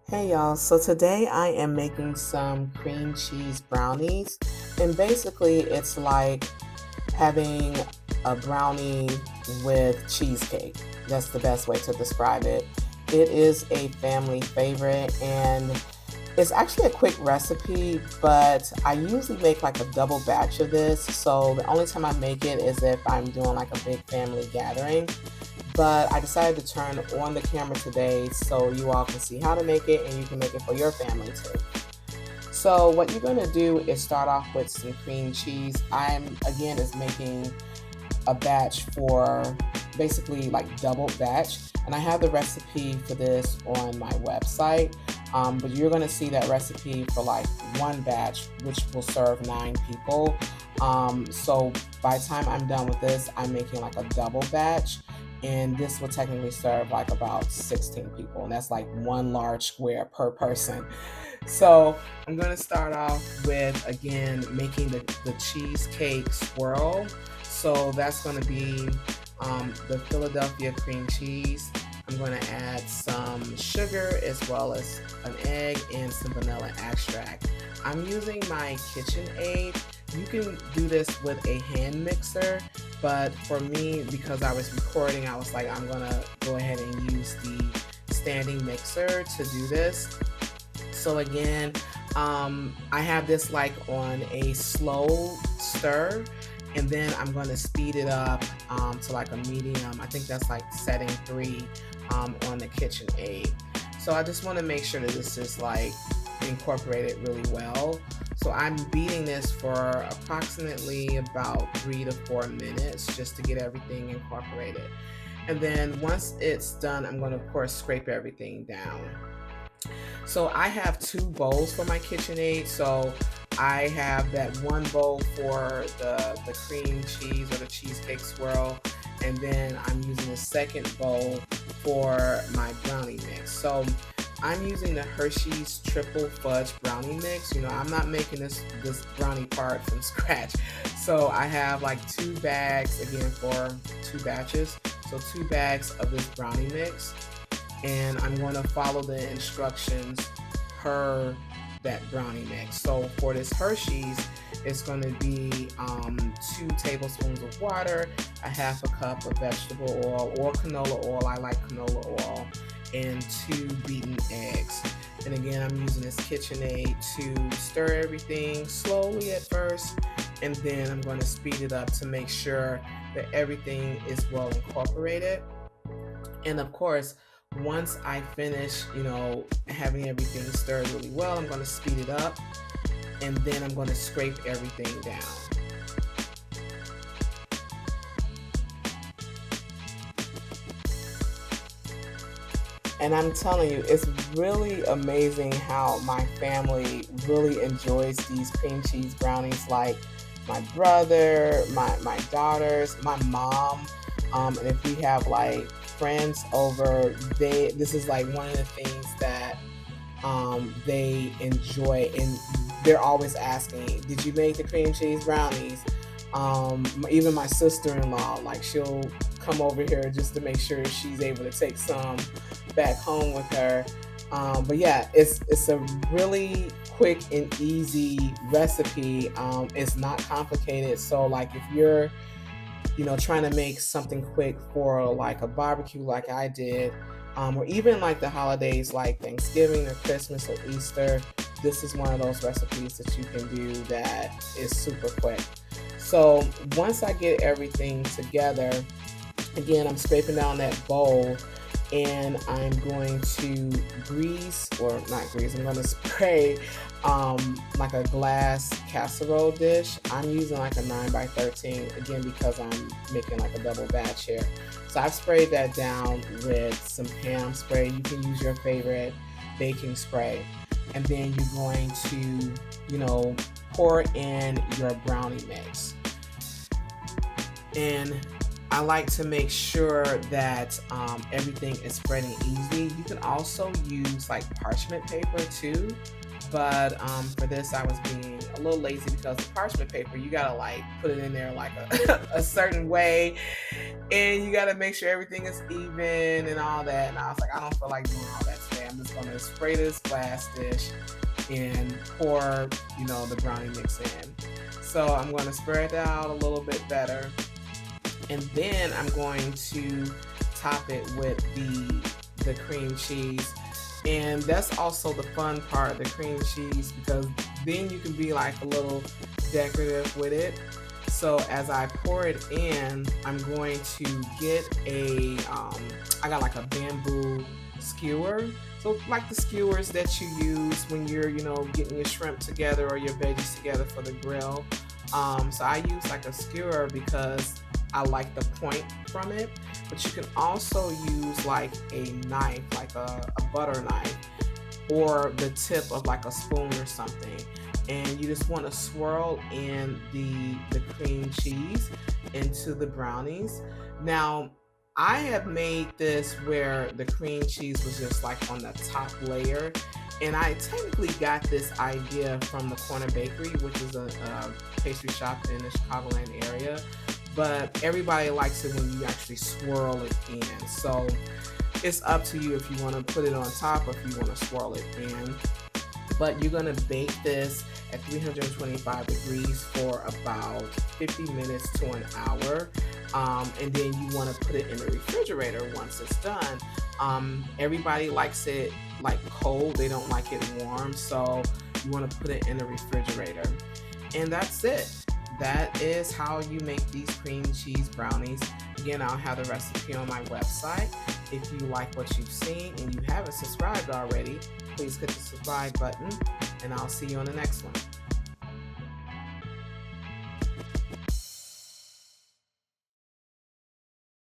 Hey y'all, so today I am making some cream cheese brownies, and basically it's like having a brownie with cheesecake. That's the best way to describe it. It is a family favorite and it's actually a quick recipe, but I usually make like a double batch of this. So the only time I make it is if I'm doing like a big family gathering. But I decided to turn on the camera today so you all can see how to make it and you can make it for your family too. So what you're going to do is start off with some cream cheese. I'm again is making a batch for basically like double batch, and I have the recipe for this on my website. But you're going to see that recipe for like one batch, which will serve 9 people. So by the time I'm done with this, I'm making like a double batch, and this will technically serve like about 16 people, and that's like one large square per person. So I'm going to start off with again making the cheesecake swirl. So that's going to be the Philadelphia cream cheese. I'm going to add some sugar as well as an egg and some vanilla extract. I'm using my KitchenAid. You can do this with a hand mixer, but for me, because I was recording, I was like, I'm going to go ahead and use the standing mixer to do this. So again, I have this like on a slow stir, and then I'm going to speed it up to like a medium. I think that's like setting 3 on the KitchenAid. So I just want to make sure that this is like incorporated really well. So I'm beating this for approximately about 3 to 4 minutes just to get everything incorporated. And then once it's done, I'm going to of course scrape everything down. So I have 2 bowls for my KitchenAid. So I have that one bowl for the cream cheese or the cheesecake swirl, and then I'm using the second bowl for my brownie mix. So I'm using the Hershey's triple fudge brownie mix. You know, I'm not making this brownie part from scratch. So I have like 2 bags again for 2 batches. So 2 bags of this brownie mix, and I'm going to follow the instructions per that brownie mix. So for this Hershey's, it's going to be 2 tablespoons of water, a half a cup of vegetable oil or canola oil. I like canola oil, and 2 beaten eggs. And again, I'm using this KitchenAid to stir everything slowly at first, and then I'm going to speed it up to make sure that everything is well incorporated. And of course, once I finish, having everything stirred really well, I'm going to speed it up, and then I'm going to scrape everything down. And I'm telling you, it's really amazing how my family really enjoys these cream cheese brownies. Like my brother, my daughters, my mom, and if we have like friends over, this is like one of the things that they enjoy, and they're always asking, "Did you make the cream cheese brownies?" Even my sister-in-law, like she'll come over here just to make sure she's able to take some back home with her. But yeah, it's a really quick and easy recipe. It's not complicated. So like if you're trying to make something quick for like a barbecue like I did, or even like the holidays like Thanksgiving or Christmas or Easter, this is one of those recipes that you can do that is super quick. So once I get everything together, again, I'm scraping down that bowl, and I'm going to grease, or not grease, I'm going to spray like a glass casserole dish. I'm using like a 9 by 13, again, because I'm making like a double batch here. So I've sprayed that down with some Pam spray. You can use your favorite baking spray. And then you're going to, pour in your brownie mix. And I like to make sure that everything is spreading easily. You can also use like parchment paper too, but for this I was being a little lazy because the parchment paper, you gotta like put it in there like a certain way, and you gotta make sure everything is even and all that. And I was like, I don't feel like doing all that today. I'm just gonna gonna spray this glass dish and pour, the brownie mix in. So I'm gonna spread it out a little bit better. And then I'm going to top it with the cream cheese. And that's also the fun part, the cream cheese, because then you can be like a little decorative with it. So as I pour it in, I'm going to get I got like a bamboo skewer. So like the skewers that you use when you're, getting your shrimp together or your veggies together for the grill. So I use like a skewer because I like the point from it, but you can also use like a knife, like a butter knife, or the tip of like a spoon or something. And you just want to swirl in the cream cheese into the brownies. Now, I have made this where the cream cheese was just like on the top layer. And I technically got this idea from the Corner Bakery, which is a pastry shop in the Chicagoland area. But everybody likes it when you actually swirl it in. So it's up to you if you want to put it on top or if you want to swirl it in. But you're going to bake this at 325 degrees for about 50 minutes to an hour. And then you want to put it in the refrigerator once it's done. Everybody likes it like cold. They don't like it warm. So you want to put it in the refrigerator. And that's it. That is how you make these cream cheese brownies. Again, I'll have the recipe on my website. If you like what you've seen and you haven't subscribed already, please hit the subscribe button, and I'll see you on the next one.